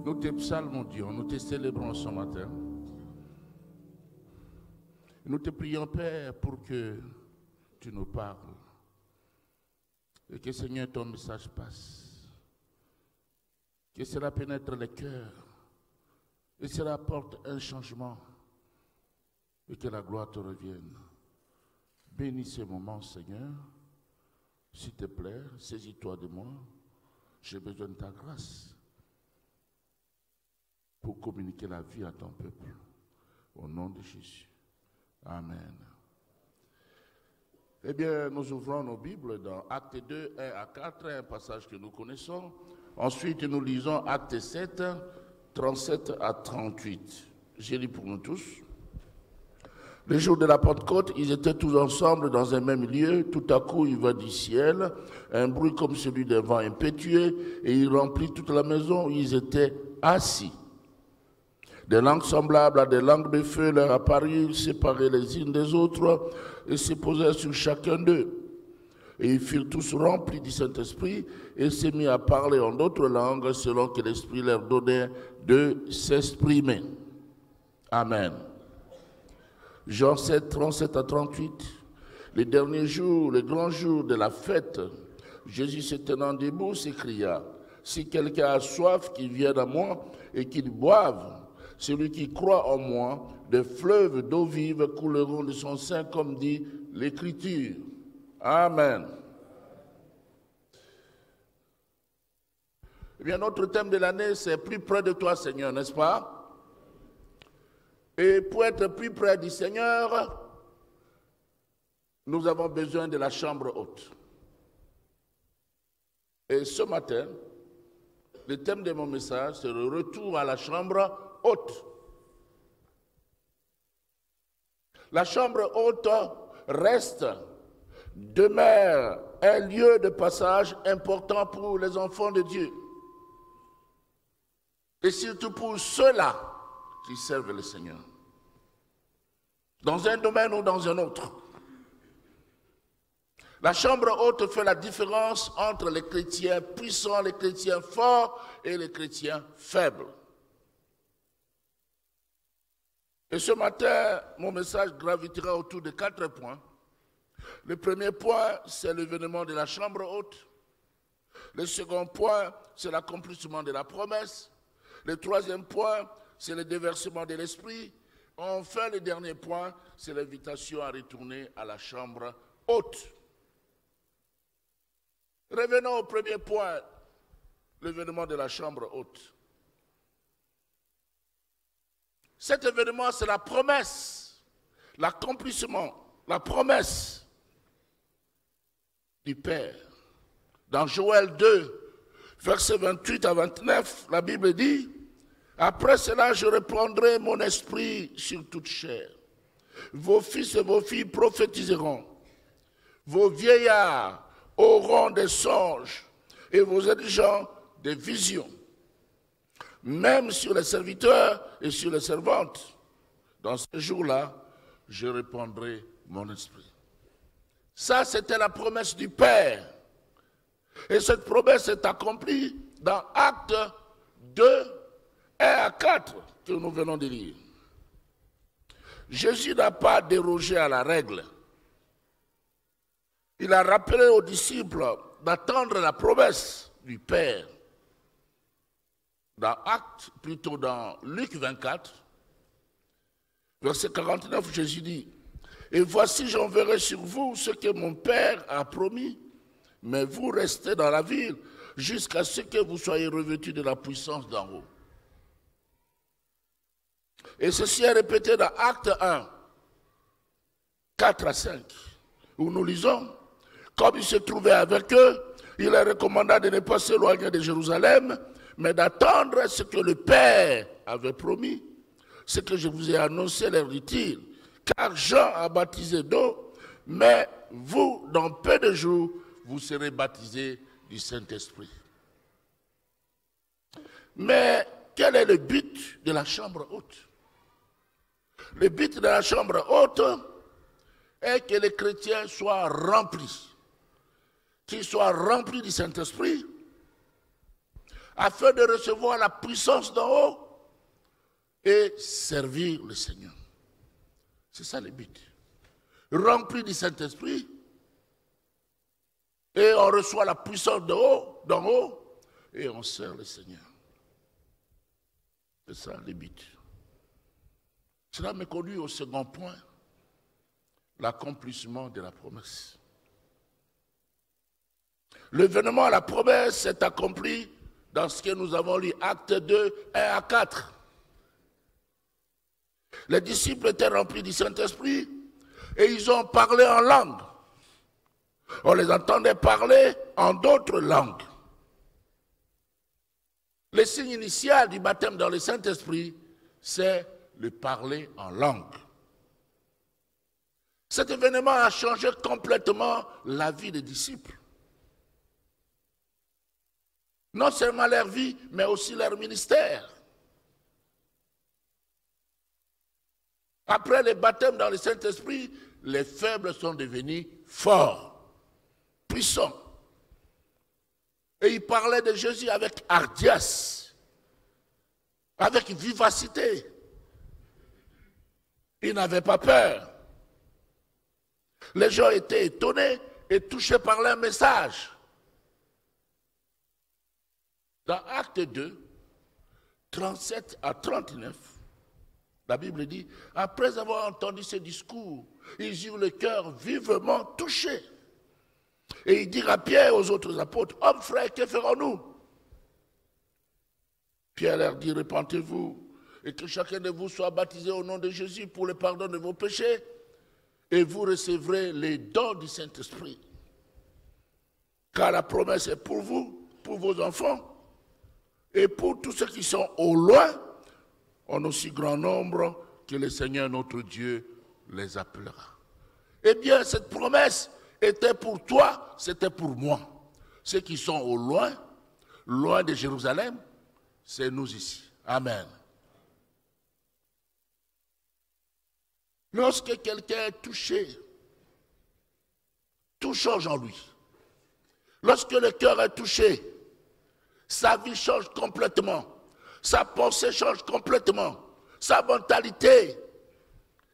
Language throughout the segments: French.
Nous te psalmodions, nous te célébrons ce matin. Nous te prions, Père, pour que tu nous parles. Et que, Seigneur, ton message passe. Que cela pénètre les cœurs. Et cela apporte un changement. Et que la gloire te revienne. Bénis ce moment, Seigneur. S'il te plaît, saisis-toi de moi. J'ai besoin de ta grâce pour communiquer la vie à ton peuple. Au nom de Jésus. Amen. Eh bien, nous ouvrons nos Bibles dans Actes 2, 1 à 4, un passage que nous connaissons. Ensuite, nous lisons Actes 7, 37 à 38. J'ai lu pour nous tous. Le jour de la Pentecôte, ils étaient tous ensemble dans un même lieu. Tout à coup, il vint du ciel un bruit comme celui d'un vent impétueux, et il remplit toute la maison où ils étaient assis. Des langues semblables à des langues de feu leur apparurent, séparées les unes des autres, et se posèrent sur chacun d'eux. Et ils furent tous remplis du Saint-Esprit, et se mirent à parler en d'autres langues, selon que l'Esprit leur donnait de s'exprimer. Amen. Jean 7, 37 à 38. Les derniers jours, les grands jours de la fête, Jésus se tenant debout s'écria, « Si quelqu'un a soif, qu'il vienne à moi et qu'il boive. Celui qui croit en moi, des fleuves d'eau vive couleront de son sein, comme dit l'Écriture. » Amen. Eh bien, notre thème de l'année, c'est « Plus près de toi, Seigneur », n'est-ce pas? Et pour être plus près du Seigneur, nous avons besoin de la chambre haute. Et ce matin, le thème de mon message, c'est le retour à la chambre haute. La chambre haute reste, demeure un lieu de passage important pour les enfants de Dieu. Et surtout pour ceux-là qui servent le Seigneur. Dans un domaine ou dans un autre. La chambre haute fait la différence entre les chrétiens puissants, les chrétiens forts et les chrétiens faibles. Et ce matin, mon message gravitera autour de 4 points. Le premier point, c'est l'événement de la chambre haute. Le second point, c'est l'accomplissement de la promesse. Le troisième point, c'est le déversement de l'esprit. Enfin, le dernier point, c'est l'invitation à retourner à la chambre haute. Revenons au premier point, l'événement de la chambre haute. Cet événement, c'est la promesse, l'accomplissement, la promesse du Père. Dans Joël 2, versets 28 à 29, la Bible dit, « Après cela, je répandrai mon esprit sur toute chair. Vos fils et vos filles prophétiseront. Vos vieillards auront des songes et vos indigents des visions. Même sur les serviteurs et sur les servantes, dans ce jour-là, je répandrai mon esprit. » Ça, c'était la promesse du Père. Et cette promesse est accomplie dans Actes 2, 1 à 4, que nous venons de lire. Jésus n'a pas dérogé à la règle. Il a rappelé aux disciples d'attendre la promesse du Père. Dans Actes, plutôt dans Luc 24, verset 49, Jésus dit, « Et voici, j'enverrai sur vous ce que mon Père a promis, mais vous restez dans la ville jusqu'à ce que vous soyez revêtus de la puissance d'en haut. » Et ceci est répété dans Acte 1, 4 à 5, où nous lisons, « Comme il se trouvait avec eux, il leur recommanda de ne pas s'éloigner de Jérusalem, mais d'attendre ce que le Père avait promis. Ce que je vous ai annoncé, leur dit-il, car Jean a baptisé d'eau, mais vous, dans peu de jours, vous serez baptisés du Saint-Esprit. » Mais quel est le but de la chambre haute? Le but de la chambre haute est que les chrétiens soient remplis, qu'ils soient remplis du Saint-Esprit, afin de recevoir la puissance d'en haut et servir le Seigneur. C'est ça le but. Rempli du Saint-Esprit, et on reçoit la puissance d'en haut, et on sert le Seigneur. C'est ça le but. Cela me conduit au second point, l'accomplissement de la promesse. L'événement à la promesse s'est accompli dans ce que nous avons lu, Actes 2, 1 à 4. Les disciples étaient remplis du Saint-Esprit et ils ont parlé en langue. On les entendait parler en d'autres langues. Le signe initial du baptême dans le Saint-Esprit, c'est le parler en langue. Cet événement a changé complètement la vie des disciples. Non seulement leur vie, mais aussi leur ministère. Après le baptême dans le Saint-Esprit, les faibles sont devenus forts, puissants. Et ils parlaient de Jésus avec hardiesse, avec vivacité. Ils n'avaient pas peur. Les gens étaient étonnés et touchés par leur message. Dans Acte 2, 37 à 39, la Bible dit, après avoir entendu ce discours, ils eurent le cœur vivement touché. Et ils dirent à Pierre et aux autres apôtres, hommes frères, que ferons-nous? Pierre leur dit, repentez-vous et que chacun de vous soit baptisé au nom de Jésus pour le pardon de vos péchés et vous recevrez les dons du Saint-Esprit. Car la promesse est pour vous, pour vos enfants et pour tous ceux qui sont au loin, en aussi grand nombre que le Seigneur notre Dieu les appellera. Eh bien, cette promesse était pour toi, c'était pour moi. Ceux qui sont au loin, loin de Jérusalem, c'est nous ici. Amen. Lorsque quelqu'un est touché, tout change en lui. Lorsque le cœur est touché, sa vie change complètement. Sa pensée change complètement. Sa mentalité,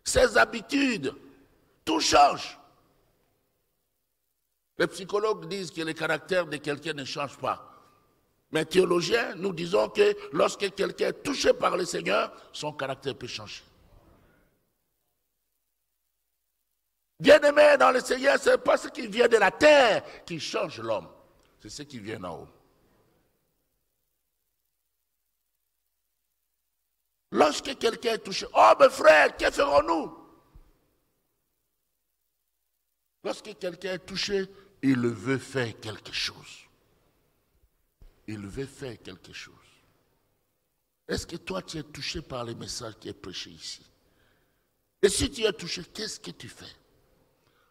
ses habitudes, tout change. Les psychologues disent que le caractère de quelqu'un ne change pas. Mais théologiens, nous disons que lorsque quelqu'un est touché par le Seigneur, son caractère peut changer. Bien-aimé dans le Seigneur, ce n'est pas ce qui vient de la terre qui change l'homme. C'est ce qui vient d'en haut. Lorsque quelqu'un est touché, oh mes frères, que ferons-nous? Lorsque quelqu'un est touché, il veut faire quelque chose. Il veut faire quelque chose. Est-ce que toi tu es touché par le message qui est prêché ici? Et si tu es touché, qu'est-ce que tu fais?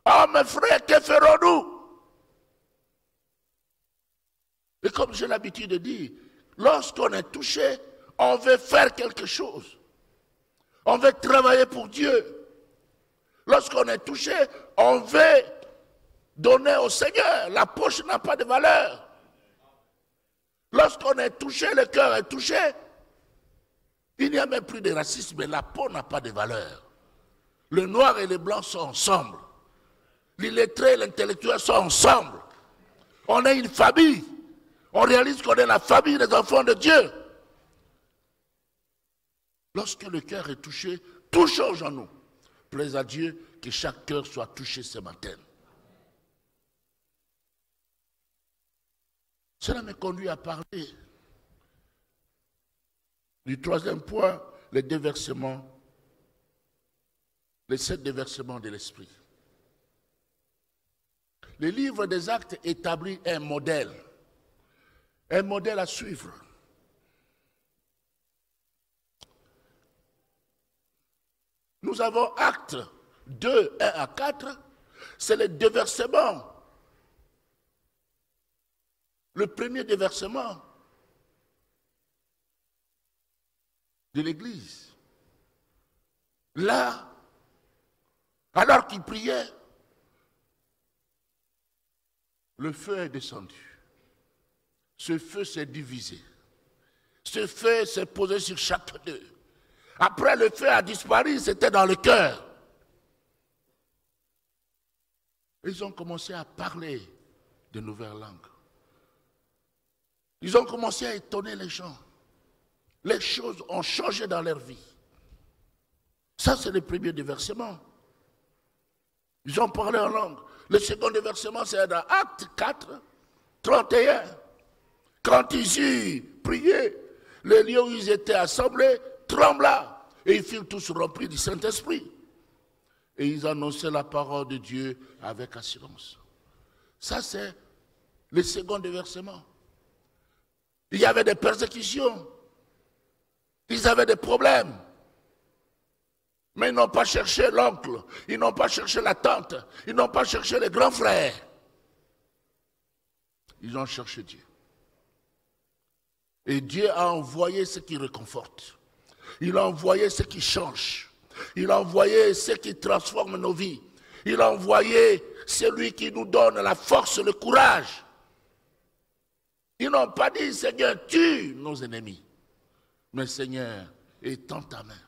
Oh mes frères, que ferons-nous? Et comme j'ai l'habitude de dire, lorsqu'on est touché, on veut faire quelque chose. On veut travailler pour Dieu. Lorsqu'on est touché, on veut donner au Seigneur. La poche n'a pas de valeur. Lorsqu'on est touché, le cœur est touché, il n'y a même plus de racisme. La peau n'a pas de valeur. Le noir et le blanc sont ensemble. L'illettré et l'intellectuel sont ensemble. On est une famille. On réalise qu'on est la famille des enfants de Dieu. Lorsque le cœur est touché, tout change en nous. Plaise à Dieu que chaque cœur soit touché ce matin. Cela me conduit à parler du troisième point, les déversements, les 7 déversements de l'esprit. Le livre des Actes établit un modèle à suivre. Nous avons Actes 2, 1 à 4, c'est le déversement. Le premier déversement de l'Église. Là, alors qu'il priait, le feu est descendu. Ce feu s'est divisé. ce feu s'est posé sur chacun d'eux. Après, le feu a disparu, c'était dans le cœur. Ils ont commencé à parler de nouvelles langues. Ils ont commencé à étonner les gens. Les choses ont changé dans leur vie. Ça, c'est le premier déversement. Ils ont parlé en langue. Le second déversement, c'est dans Acte 4, 31. Quand ils eurent prié, les lieux où ils étaient assemblés trembla. Et ils furent tous remplis du Saint-Esprit. Et ils annonçaient la parole de Dieu avec assurance. Ça, c'est le second déversement. Il y avait des persécutions. Ils avaient des problèmes. Mais ils n'ont pas cherché l'oncle. Ils n'ont pas cherché la tante. Ils n'ont pas cherché les grands frères. Ils ont cherché Dieu. Et Dieu a envoyé ce qui réconforte. Il a envoyé ce qui change. Il a envoyé ce qui transforme nos vies. Il a envoyé celui qui nous donne la force, le courage. Ils n'ont pas dit, Seigneur, tue nos ennemis. Mais Seigneur, étends ta main.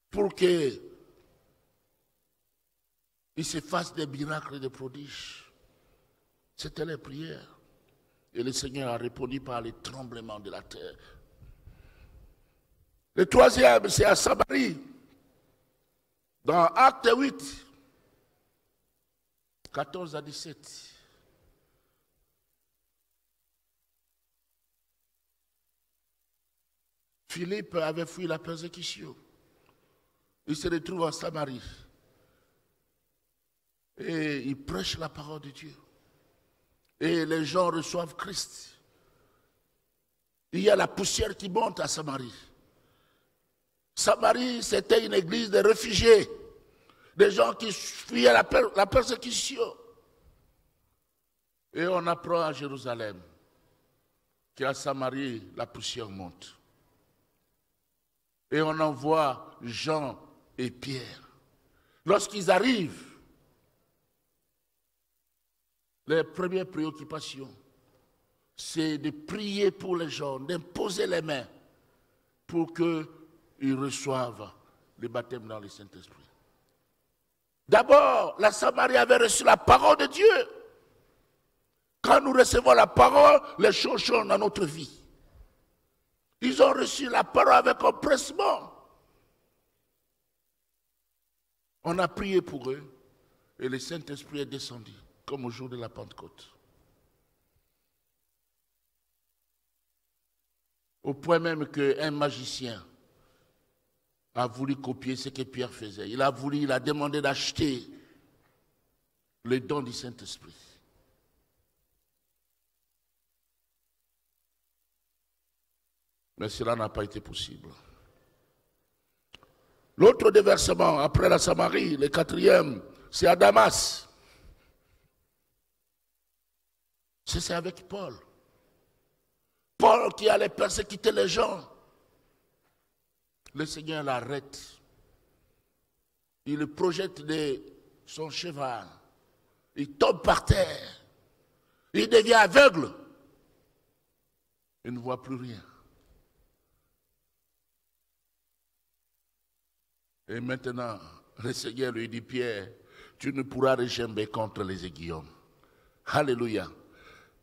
Pour qu'ils se fassent des miracles et des prodiges. C'était les prières. Et le Seigneur a répondu par les tremblements de la terre. Le troisième, c'est à Samarie. Dans Acte 8, 14 à 17. Philippe avait fui la persécution. Il se retrouve en Samarie. Et il prêche la parole de Dieu. Et les gens reçoivent Christ. Il y a la poussière qui monte à Samarie. Samarie, c'était une église de réfugiés. Des gens qui fuyaient la persécution. Et on apprend à Jérusalem qu'à Samarie, la poussière monte. Et on envoie Jean et Pierre. Lorsqu'ils arrivent, les premières préoccupations, c'est de prier pour les gens, d'imposer les mains pour qu'ils reçoivent le baptême dans le Saint-Esprit. D'abord, la Samarie avait reçu la parole de Dieu. Quand nous recevons la parole, les choses changent dans notre vie. Ils ont reçu la parole avec empressement. On a prié pour eux et le Saint-Esprit est descendu, comme au jour de la Pentecôte. Au point même qu'un magicien a voulu copier ce que Pierre faisait. Il a demandé d'acheter le don du Saint-Esprit. Mais cela n'a pas été possible. L'autre déversement, après la Samarie, le quatrième, c'est à Damas. C'est avec Paul. Paul qui allait persécuter les gens. Le Seigneur l'arrête. Il le projette de son cheval. Il tombe par terre. Il devient aveugle. Il ne voit plus rien. Et maintenant, le Seigneur lui dit, Pierre, tu ne pourras retomber contre les aiguillons. Alléluia.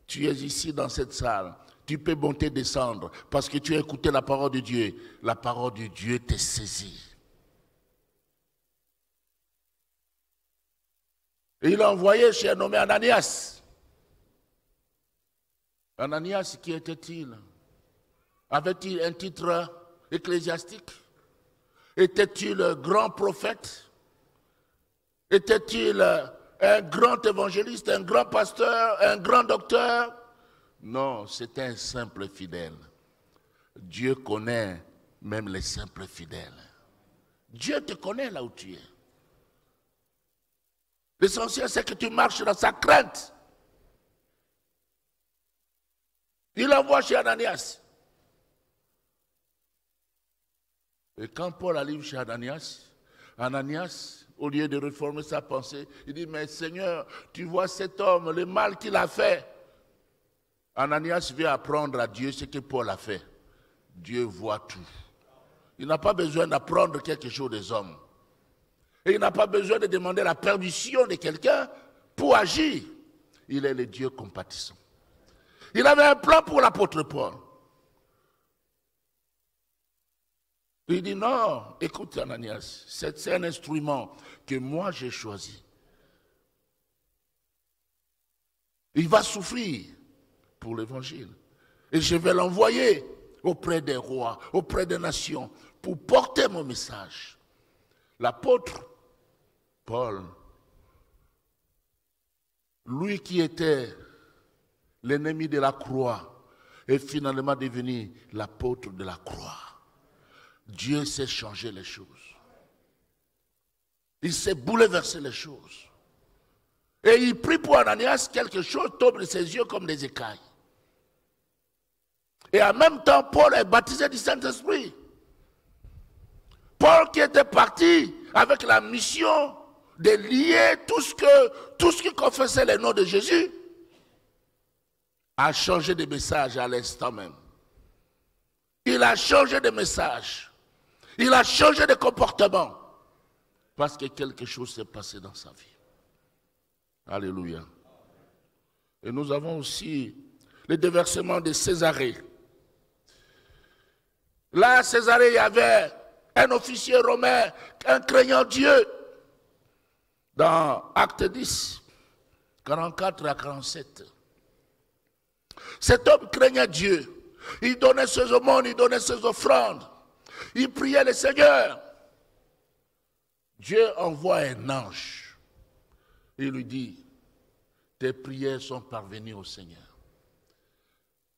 Tu es ici dans cette salle. Tu peux monter, descendre, parce que tu as écouté la parole de Dieu. La parole de Dieu t'est saisie. Et il a envoyé chez un nommé Ananias. Ananias, qui était-il? Avait-il un titre ecclésiastique? Était-il grand prophète? Était-il un grand évangéliste, un grand pasteur, un grand docteur? Non, c'était un simple fidèle. Dieu connaît même les simples fidèles. Dieu te connaît là où tu es. L'essentiel, c'est que tu marches dans sa crainte. Il envoie chez Ananias. Et quand Paul arrive chez Ananias, Ananias, au lieu de réformer sa pensée, il dit, mais Seigneur, tu vois cet homme, le mal qu'il a fait. Ananias vient apprendre à Dieu ce que Paul a fait. Dieu voit tout. Il n'a pas besoin d'apprendre quelque chose des hommes. Et il n'a pas besoin de demander la permission de quelqu'un pour agir. Il est le Dieu compatissant. Il avait un plan pour l'apôtre Paul. Il dit non, écoute Ananias, c'est un instrument que moi j'ai choisi. Il va souffrir pour l'évangile. Et je vais l'envoyer auprès des rois, auprès des nations, pour porter mon message. L'apôtre Paul, lui qui était l'ennemi de la croix, est finalement devenu l'apôtre de la croix. Dieu sait changer les choses. Il sait bouleverser les choses. Et il prie pour Ananias, quelque chose tombe de ses yeux comme des écailles. Et en même temps, Paul est baptisé du Saint-Esprit. Paul qui était parti avec la mission de lier tout ce qui confessait le nom de Jésus, a changé de message à l'instant même. Il a changé de message. Il a changé de comportement. Parce que quelque chose s'est passé dans sa vie. Alléluia. Et nous avons aussi le déversement de Césarée. Là, à Césarée, il y avait un officier romain, un craignant Dieu. Dans Acte 10, 44 à 47. Cet homme craignait Dieu. Il donnait ses aumônes, il donnait ses offrandes. Il priait le Seigneur. Dieu envoie un ange. Il lui dit, tes prières sont parvenues au Seigneur.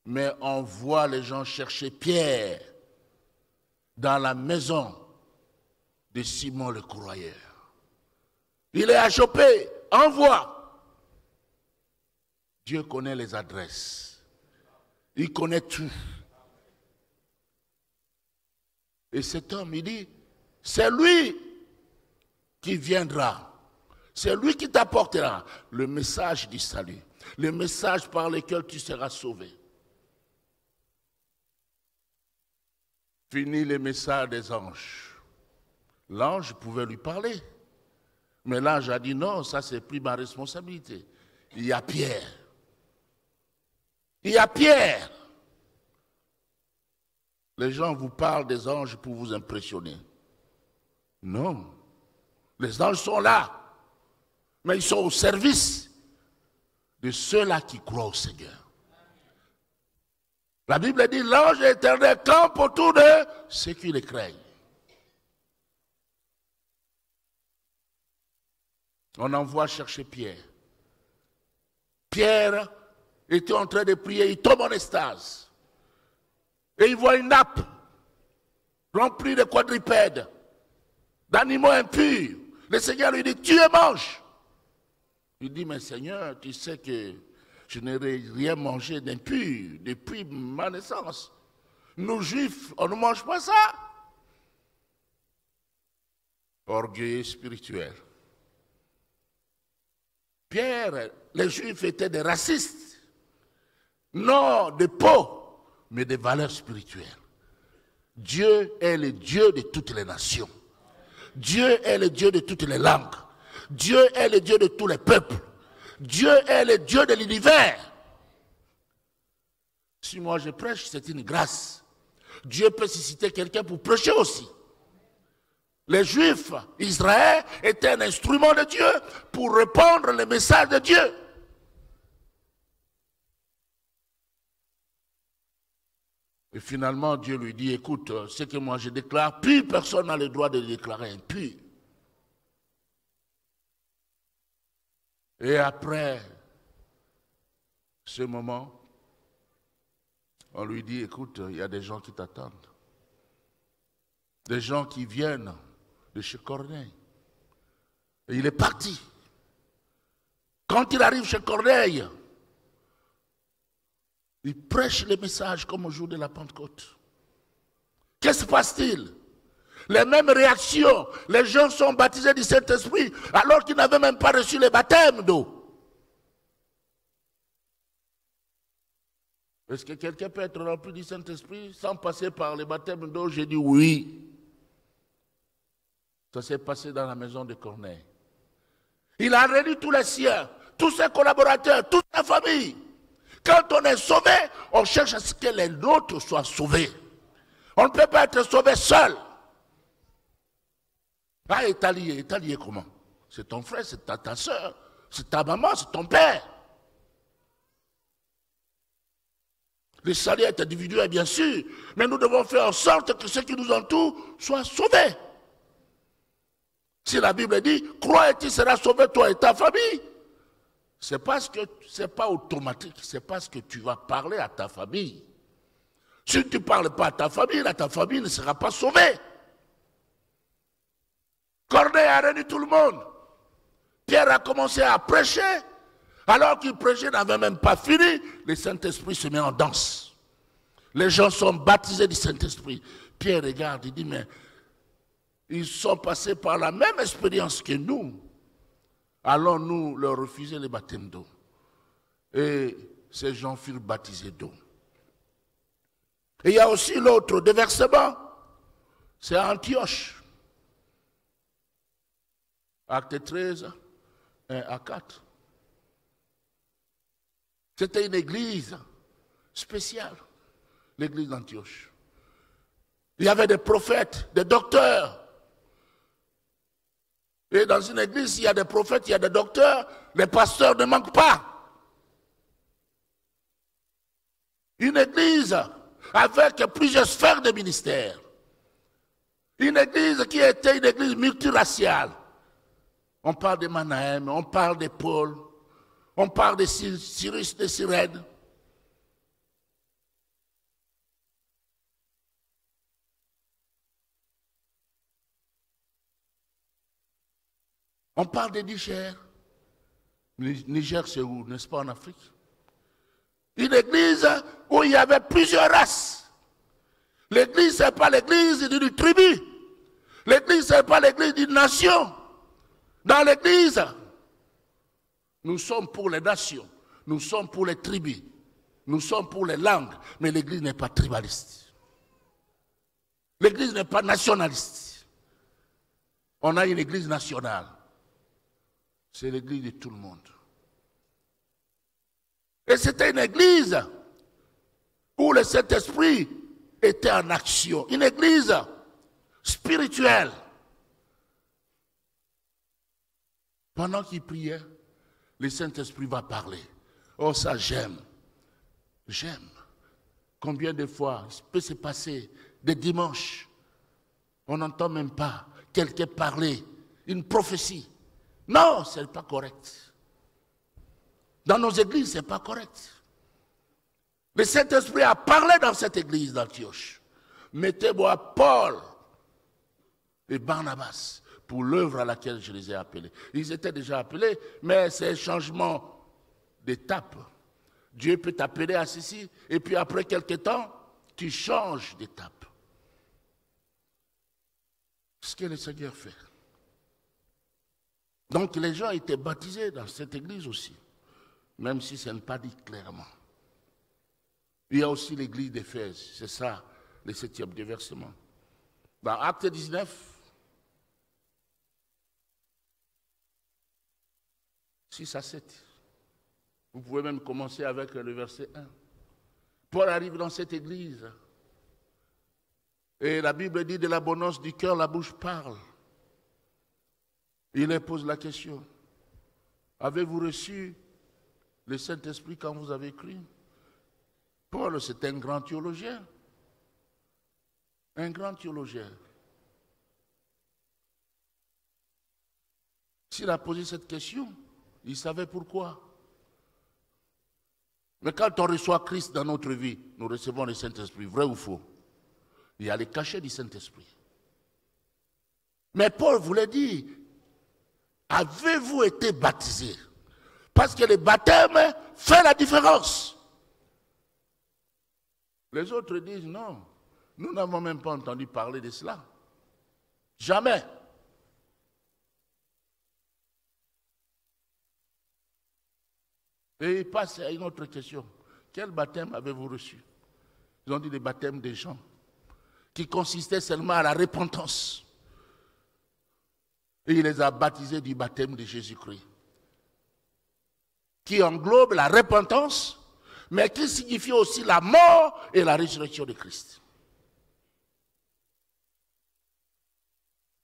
Mais envoie les gens chercher Pierre dans la maison de Simon le Croyeur. Il est à Joppé, envoie. Dieu connaît les adresses. Il connaît tout. Et cet homme, il dit, c'est lui qui viendra. C'est lui qui t'apportera le message du salut. Le message par lequel tu seras sauvé. Fini le message des anges. L'ange pouvait lui parler. Mais l'ange a dit non, ça c'est plus ma responsabilité. Il y a Pierre. Il y a Pierre. Les gens vous parlent des anges pour vous impressionner. Non. Les anges sont là. Mais ils sont au service de ceux-là qui croient au Seigneur. La Bible dit l'ange éternel campe autour de ceux qui le craignent. On envoie chercher Pierre. Pierre était en train de prier, il tombe en extase. Et il voit une nappe remplie de quadrupèdes, d'animaux impurs. Le Seigneur lui dit, tu es mange. Il dit, mais Seigneur, tu sais que je n'ai rien mangé d'impur depuis ma naissance. Nous, Juifs, on ne mange pas ça. Orgueil spirituel. Pierre, les Juifs étaient des racistes. Non de peau, mais de valeurs spirituelles. Dieu est le Dieu de toutes les nations. Dieu est le Dieu de toutes les langues. Dieu est le Dieu de tous les peuples. Dieu est le Dieu de l'univers. Si moi je prêche, c'est une grâce. Dieu peut susciter quelqu'un pour prêcher aussi. Les Juifs, Israël, était un instrument de Dieu pour répandre le message de Dieu. Et finalement, Dieu lui dit, écoute, ce que moi je déclare, plus personne n'a le droit de le déclarer impur. Et après ce moment, on lui dit, écoute, il y a des gens qui t'attendent. Des gens qui viennent de chez Corneille. Et il est parti. Quand il arrive chez Corneille, il prêche le message comme au jour de la Pentecôte. Qu'est-ce qui se passe-t-il? Les mêmes réactions. Les gens sont baptisés du Saint-Esprit alors qu'ils n'avaient même pas reçu le baptême d'eau. Est-ce que quelqu'un peut être rempli du Saint-Esprit sans passer par le baptême d'eau? J'ai dit oui. Ça s'est passé dans la maison de Corneille. Il a réuni tous les siens, tous ses collaborateurs, toute sa famille. Quand on est sauvé, on cherche à ce que les nôtres soient sauvés. On ne peut pas être sauvé seul. Ah, est allié comment? C'est ton frère, c'est ta soeur, c'est ta maman, c'est ton père. Le salut est individuel, bien sûr, mais nous devons faire en sorte que ceux qui nous entourent soient sauvés. Si la Bible dit, crois et tu seras sauvé, toi et ta famille, c'est parce que c'est pas automatique, c'est parce que tu vas parler à ta famille. Si tu ne parles pas à ta famille ne sera pas sauvée. Corneille a réuni tout le monde. Pierre a commencé à prêcher. Alors qu'il prêchait, n'avait même pas fini, le Saint-Esprit se met en danse. Les gens sont baptisés du Saint-Esprit. Pierre regarde, il dit, mais ils sont passés par la même expérience que nous. Allons-nous leur refuser le baptême d'eau? Et ces gens furent baptisés d'eau. Et il y a aussi l'autre déversement, c'est à Antioche. Acte 13, 1 à 4. C'était une église spéciale, l'église d'Antioche. Il y avait des prophètes, des docteurs. Et dans une église, il y a des prophètes, il y a des docteurs, les pasteurs ne manquent pas. Une église avec plusieurs sphères de ministère. Une église qui était une église multiraciale. On parle de Manahem, on parle de Paul, on parle de Cyrus de Cyrène. On parle de Niger. Niger, c'est où? N'est-ce pas en Afrique? Une église où il y avait plusieurs races. L'église, ce n'est pas l'église d'une tribu. L'église, ce n'est pas l'église d'une nation. Dans l'église, nous sommes pour les nations, nous sommes pour les tribus, nous sommes pour les langues, mais l'église n'est pas tribaliste. L'église n'est pas nationaliste. On a une église nationale. C'est l'église de tout le monde. Et c'était une église où le Saint-Esprit était en action. Une église spirituelle. Pendant qu'il priait, le Saint-Esprit va parler. Oh, ça j'aime. J'aime. Combien de fois il peut se passer des dimanches, on n'entend même pas quelqu'un parler, une prophétie. Non, ce n'est pas correct. Dans nos églises, ce n'est pas correct. Le Saint-Esprit a parlé dans cette église d'Antioche. Mettez-moi Paul et Barnabas pour l'œuvre à laquelle je les ai appelés. Ils étaient déjà appelés, mais c'est un changement d'étape. Dieu peut t'appeler à ceci, et puis après quelque temps, tu changes d'étape. Ce que le Seigneur fait. Donc les gens étaient baptisés dans cette église aussi, même si ce n'est pas dit clairement. Il y a aussi l'église d'Éphèse, c'est ça le 7e déversement. Dans Acte 19, 6 à 7. Vous pouvez même commencer avec le verset 1. Paul arrive dans cette église. Et la Bible dit de l'abondance du cœur, la bouche parle. Il leur pose la question. Avez-vous reçu le Saint-Esprit quand vous avez cru? Paul, c'est un grand théologien. Un grand théologien. S'il a posé cette question, il savait pourquoi. Mais quand on reçoit Christ dans notre vie, nous recevons le Saint-Esprit, vrai ou faux? Il y a les cachets du Saint-Esprit. Mais Paul voulait dire, avez-vous été baptisé? Parce que le baptême fait la différence. Les autres disent non, nous n'avons même pas entendu parler de cela. Jamais. Et il passe à une autre question. Quel baptême avez-vous reçu? Ils ont dit le baptême des gens, qui consistait seulement à la repentance. Et il les a baptisés du baptême de Jésus-Christ, qui englobe la repentance, mais qui signifie aussi la mort et la résurrection de Christ.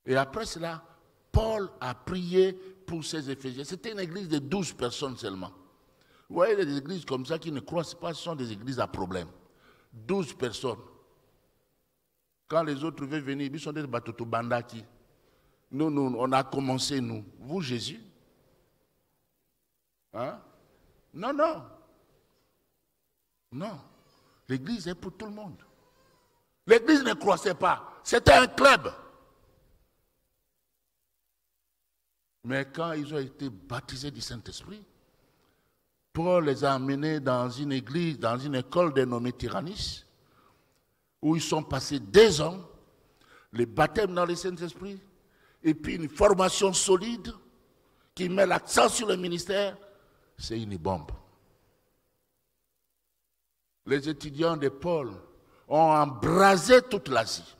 Et après cela, Paul a prié pour ces Éphésiens. C'était une église de 12 personnes seulement. Vous voyez, les églises comme ça qui ne croissent pas, ce sont des églises à problème. 12 personnes. Quand les autres veulent venir, ils sont des batoto bandaki. Nous, on a commencé, nous. Vous, Jésus? Hein? Non, non. Non. L'église est pour tout le monde. L'église ne croissait pas. C'était un club. Mais quand ils ont été baptisés du Saint-Esprit, Paul les a amenés dans une église, dans une école dénommée Tyrannis, où ils sont passés 2 ans, le baptême dans le Saint-Esprit, et puis une formation solide qui met l'accent sur le ministère. C'est une bombe. Les étudiants de Paul ont embrasé toute l'Asie.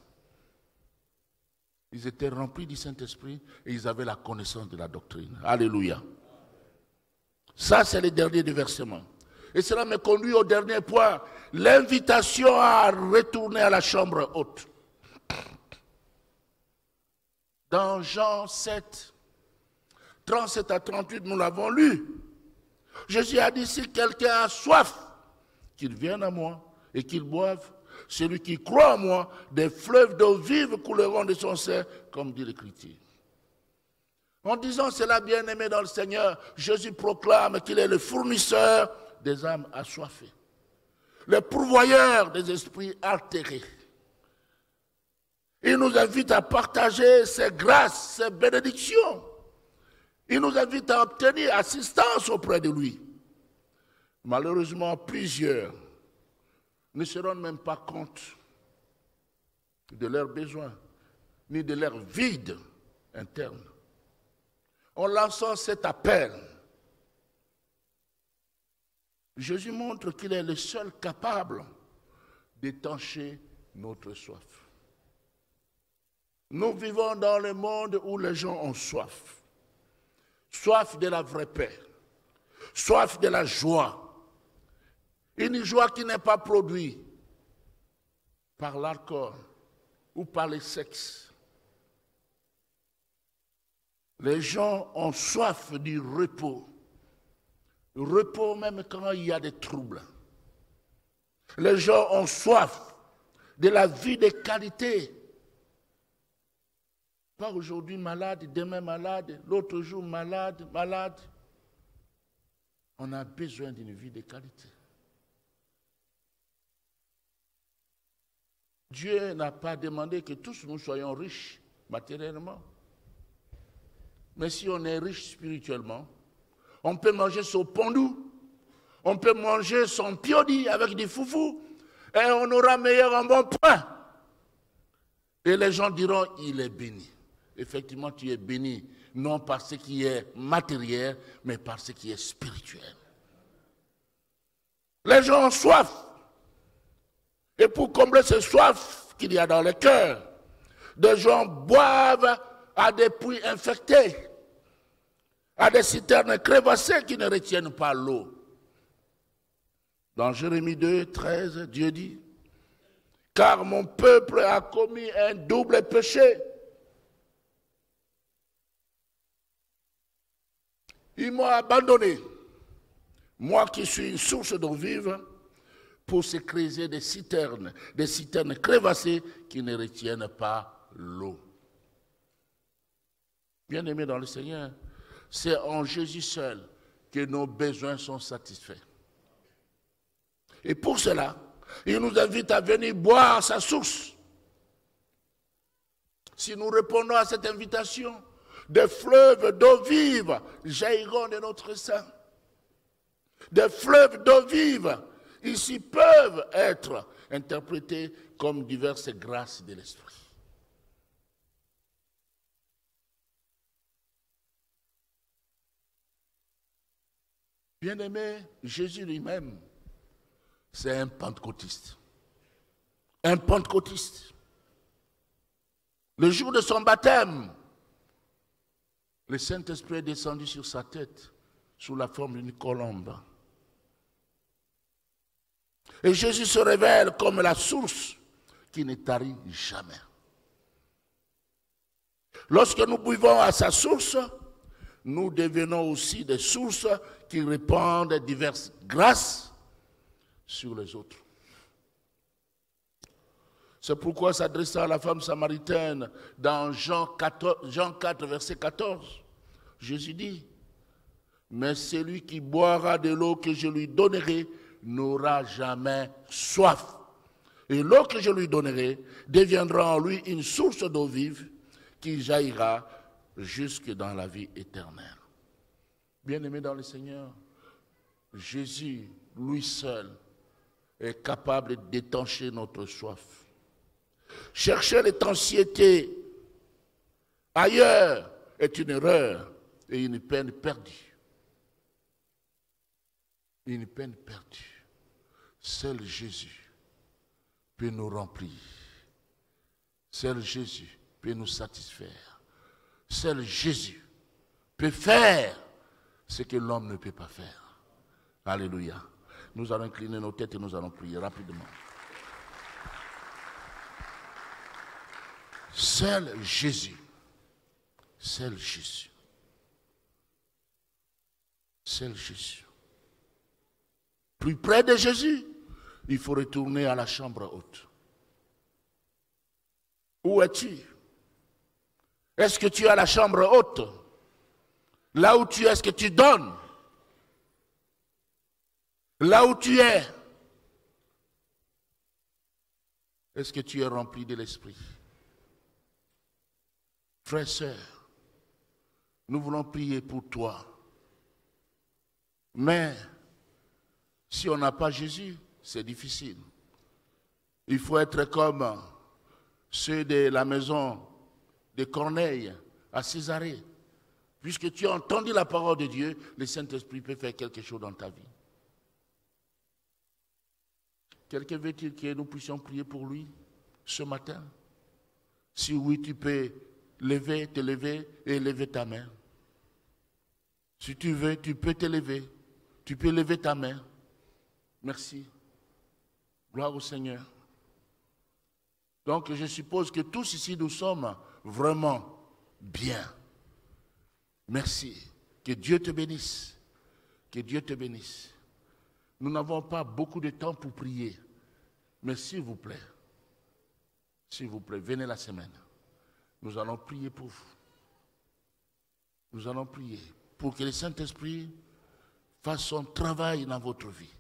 Ils étaient remplis du Saint-Esprit et ils avaient la connaissance de la doctrine. Alléluia. Ça, c'est le dernier du versement. Et cela me conduit au dernier point, l'invitation à retourner à la chambre haute. Dans Jean 7, 37 à 38, nous l'avons lu. Jésus a dit, si quelqu'un a soif, qu'il vienne à moi et qu'il boive. Celui qui croit en moi, des fleuves d'eau vive couleront de son sein, comme dit l'Écriture. En disant cela, bien-aimé dans le Seigneur, Jésus proclame qu'il est le fournisseur des âmes assoiffées, le pourvoyeur des esprits altérés. Il nous invite à partager ses grâces, ses bénédictions. Il nous invite à obtenir assistance auprès de lui. Malheureusement, plusieurs ne se rendent même pas compte de leurs besoins, ni de leur vide interne. En lançant cet appel, Jésus montre qu'il est le seul capable d'étancher notre soif. Nous vivons dans le monde où les gens ont soif. Soif de la vraie paix. Soif de la joie. Une joie qui n'est pas produite par l'alcool ou par le sexe. Les gens ont soif du repos. Repos même quand il y a des troubles. Les gens ont soif de la vie de qualité. Pas aujourd'hui malade, demain malade, l'autre jour malade. On a besoin d'une vie de qualité. Dieu n'a pas demandé que tous nous soyons riches matériellement. Mais si on est riche spirituellement, on peut manger son pondou, on peut manger son piodi avec du foufou, et on aura meilleur en bon pain. Et les gens diront, il est béni. Effectivement, tu es béni, non par ce qui est matériel, mais par ce qui est spirituel. Les gens ont soif. Et pour combler ce soif qu'il y a dans le cœur, des gens boivent à des puits infectés, à des citernes crevassées qui ne retiennent pas l'eau. Dans Jérémie 2, 13, Dieu dit, « Car mon peuple a commis un double péché. Ils m'ont abandonné, moi qui suis une source d'eau vive, pour se creuser des citernes crevassées qui ne retiennent pas l'eau. » Bien-aimés dans le Seigneur, c'est en Jésus seul que nos besoins sont satisfaits. Et pour cela, il nous invite à venir boire à sa source. Si nous répondons à cette invitation, des fleuves d'eau vive jailliront de notre sein. Des fleuves d'eau vive ici peuvent être interprétés comme diverses grâces de l'Esprit. Bien-aimé, Jésus lui-même c'est un pentecôtiste. Un pentecôtiste. Le jour de son baptême, le Saint-Esprit est descendu sur sa tête sous la forme d'une colombe. Et Jésus se révèle comme la source qui ne tarit jamais. Lorsque nous buvons à sa source, nous devenons aussi des sources qui répandent diverses grâces sur les autres. C'est pourquoi, s'adressant à la femme samaritaine dans Jean 4, verset 14, Jésus dit, « Mais celui qui boira de l'eau que je lui donnerai n'aura jamais soif. Et l'eau que je lui donnerai deviendra en lui une source d'eau vive qui jaillira jusque dans la vie éternelle. » Bien-aimés dans le Seigneur, Jésus, lui seul, est capable d'étancher notre soif. Chercher l'étanchéité ailleurs est une erreur et une peine perdue. Une peine perdue. Seul Jésus peut nous remplir. Seul Jésus peut nous satisfaire. Seul Jésus peut faire ce que l'homme ne peut pas faire. Alléluia. Nous allons incliner nos têtes et nous allons prier rapidement. Seul Jésus. Seul Jésus. Seul Jésus. Plus près de Jésus, il faut retourner à la chambre haute. Où es-tu? Est-ce que tu es à la chambre haute? Là où tu es, est-ce que tu donnes? Là où tu es, est-ce que tu es rempli de l'Esprit? Frères et sœurs, nous voulons prier pour toi. Mais si on n'a pas Jésus, c'est difficile. Il faut être comme ceux de la maison de Corneille à Césarée. Puisque tu as entendu la parole de Dieu, le Saint-Esprit peut faire quelque chose dans ta vie. Quelqu'un veut-il que nous puissions prier pour lui ce matin? Si oui, tu peux te lever et lever ta main. Si tu veux, tu peux te lever. Tu peux lever ta main. Merci. Gloire au Seigneur. Donc, je suppose que tous ici, nous sommes vraiment bien. Merci. Que Dieu te bénisse. Que Dieu te bénisse. Nous n'avons pas beaucoup de temps pour prier. Mais s'il vous plaît, venez la semaine. Nous allons prier pour vous. Nous allons prier pour que le Saint-Esprit fasse son travail dans votre vie.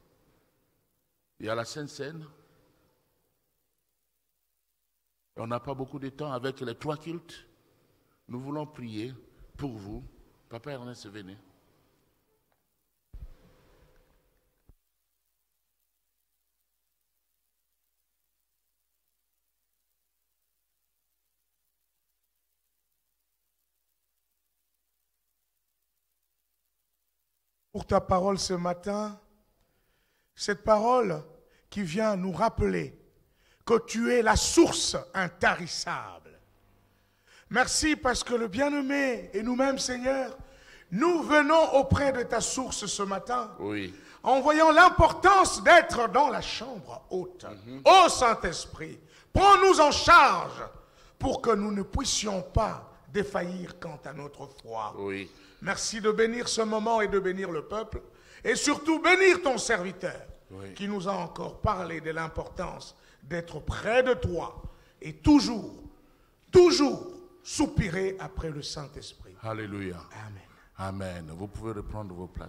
Et à la Sainte Seine, on n'a pas beaucoup de temps avec les 3 cultes. Nous voulons prier pour vous. Papa Ernest, venez. Pour ta parole ce matin, cette parole qui vient nous rappeler que tu es la source intarissable. Merci parce que le bien-aimé et nous-mêmes, Seigneur, nous venons auprès de ta source ce matin, oui, en voyant l'importance d'être dans la chambre haute. Ô Saint-Esprit, prends-nous en charge pour que nous ne puissions pas défaillir quant à notre foi. oui. Merci de bénir ce moment et de bénir le peuple, et surtout bénir ton serviteur, oui, qui nous a encore parlé de l'importance d'être près de toi et toujours soupirer après le Saint-Esprit. Alléluia. Amen. Amen. Vous pouvez reprendre vos places.